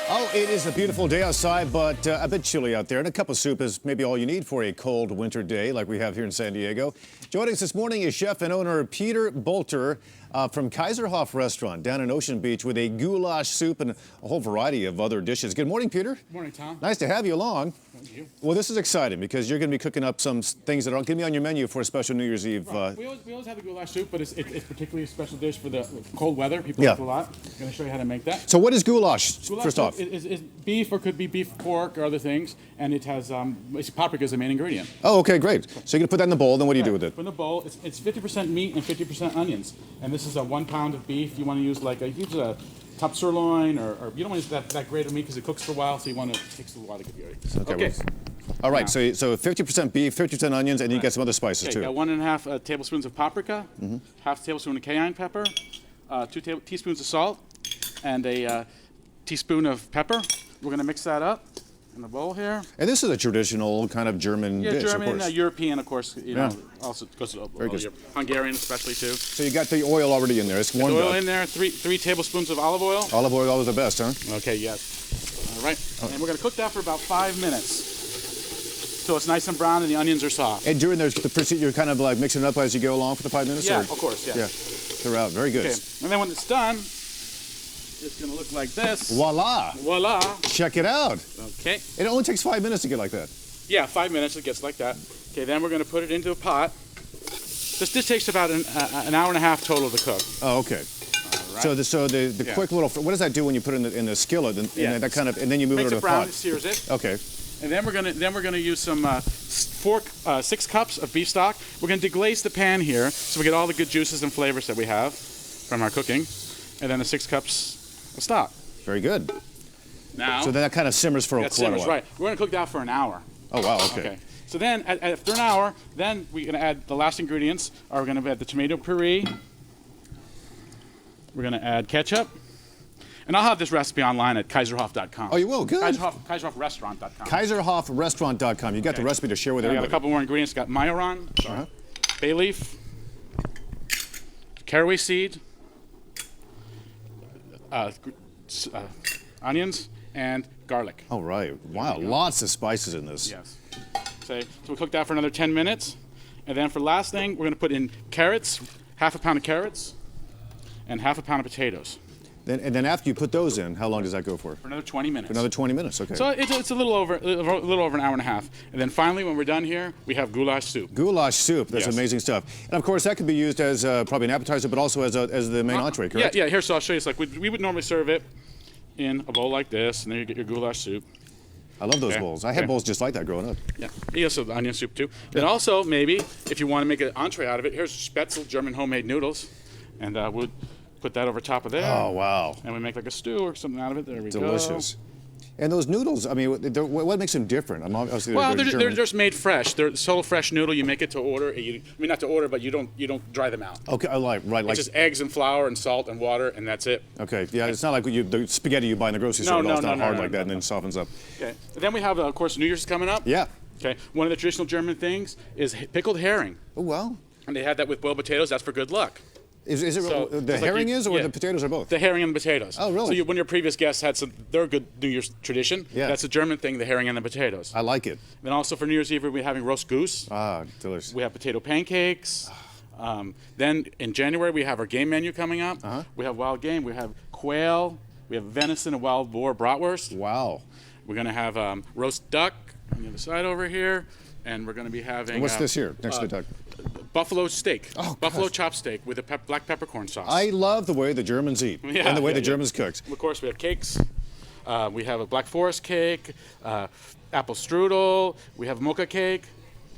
Oh, it is a beautiful day outside, but a bit chilly out there. And a cup of soup is maybe all you need for a cold winter day like we have here in San Diego. Joining us this morning is chef and owner Peter Bolter from Kaiserhof Restaurant down in Ocean Beach with a goulash soup and a whole variety of other dishes. Good morning, Peter. Good morning, Tom. Nice to have you along. Thank you. Well, this is exciting because you're going to be cooking up some things that are going to be on your menu for a special New Year's Eve. Right. We always have the goulash soup, but it's particularly a special dish for the cold weather. People like it a lot. I'm going to show you how to make that. So what is goulash, Goulash first off? is beef, or could be beef, pork, or other things, and it has paprika is the main ingredient. Oh, okay, great. So you're going to put that in the bowl, then what do you do with it? In the bowl, it's 50% meat and 50% onions, and this is a 1 pound of beef. You want to use use a top sirloin, or you don't want to use that grade of meat because it cooks for a while, so you want to it takes a while to get ready. Okay. All right, so 50% beef, 50% onions, and you get some other spices too. Got 1.5 tablespoons of paprika, half tablespoon of cayenne pepper, 2 teaspoons of salt, and a teaspoon of pepper. We're going to mix that up in the bowl here. And this is a traditional kind of German dish, German, of course. European, of course. You know, also goes to Hungarian, especially too. So you got the oil already in there. It's warmed up. Oil in there. Three tablespoons of olive oil. Olive oil, always the best, huh? Okay. Yes. All right. And we're going to cook that for about 5 minutes. So it's nice and brown and the onions are soft. And during the procedure, you're kind of like mixing it up as you go along for the 5 minutes? Yeah, or? of course, yeah. Throughout, very good. Okay. And then when it's done, it's going to look like this. Voila. Voila. Check it out. Okay. It only takes 5 minutes to get like that. Yeah, 5 minutes, it gets like that. Okay, then we're going to put it into a pot. This takes about an hour and a half total to cook. Oh, okay. All right. So the quick little, what does that do when you put it in the skillet and that kind of, and then you move it to the pot? Makes it brown, it sears it. Okay. And then we're gonna use some 6 cups of beef stock. We're gonna deglaze the pan here so we get all the good juices and flavors that we have from our cooking, and then the 6 cups of stock. Very good. Now. So then that kind of simmers for quite a while. Right. We're gonna cook that for an hour. Oh wow. Okay. So then after an hour, then we're gonna add the last ingredients. We're gonna add the tomato puree. We're gonna add ketchup. And I'll have this recipe online at Kaiserhof.com. Oh, you will? Good. Kaiserhofrestaurant.com. Kaiserhofrestaurant.com. You got the recipe to share with everybody. I got a couple more ingredients. Got majoran, bay leaf, caraway seed, onions, and garlic. All right. Wow. Lots of spices in this. Yes. So we'll cook that for another 10 minutes. And then for the last thing, we're going to put in carrots, half a pound of carrots, and half a pound of potatoes. And then after you put those in, how long does that go for? For another 20 minutes. For another 20 minutes, okay. So it's a little over an hour and a half. And then finally, when we're done here, we have goulash soup. Goulash soup, that's amazing stuff. And of course, that could be used as probably an appetizer, but also as the main entree, correct? Yeah, here, so I'll show you. It's like we would normally serve it in a bowl like this, and then you get your goulash soup. I love those bowls. I had bowls just like that growing up. Yeah, also the onion soup too. Then also, maybe, if you want to make an entree out of it, here's Spätzle, German homemade noodles. And we'll put that over top of there. Oh, wow. And we make like a stew or something out of it. There we go. Delicious. And those noodles, I mean, what makes them different? Obviously, they're just made fresh. They're solo fresh noodle. You make it to order. Not to order, but you don't dry them out. Okay, right. It's just eggs and flour and salt and water, and that's it. Okay, yeah, it's not like the spaghetti you buy in the grocery store. It's not hard like that and then softens up. Okay. And then we have, of course, New Year's is coming up. Yeah. Okay. One of the traditional German things is pickled herring. Oh, well. And they had that with boiled potatoes. That's for good luck. Is it the herring or the potatoes are both? The herring and the potatoes. Oh, really? So when your previous guests had they're a good New Year's tradition. Yeah. That's a German thing, the herring and the potatoes. I like it. Then also for New Year's Eve, we're having roast goose. Ah, delicious. We have potato pancakes. Then in January, we have our game menu coming up. We have wild game. We have quail. We have venison and wild boar bratwurst. Wow. We're going to have roast duck on the other side over here. And we're going to be having... And what's this here next to the duck? Buffalo steak. Oh, buffalo chop steak with a black peppercorn sauce. I love the way the Germans eat and the way the Germans cook. Of course, we have cakes. We have a Black Forest cake, apple strudel. We have mocha cake.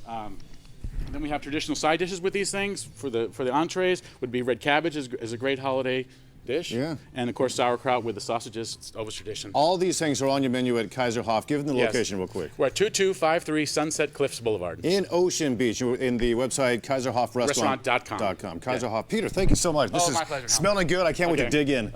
Then we have traditional side dishes with these things. For the entrees would be red cabbage is a great holiday dish. Yeah. And of course sauerkraut with the sausages. It's always tradition. All these things are on your menu at Kaiserhof. Give them the location real quick. We're at 2253 Sunset Cliffs Boulevard. In Ocean Beach, in the website Kaiserhof Restaurant.com. Kaiserhof. Peter, thank you so much. This is my pleasure, smelling good. I can't wait to dig in.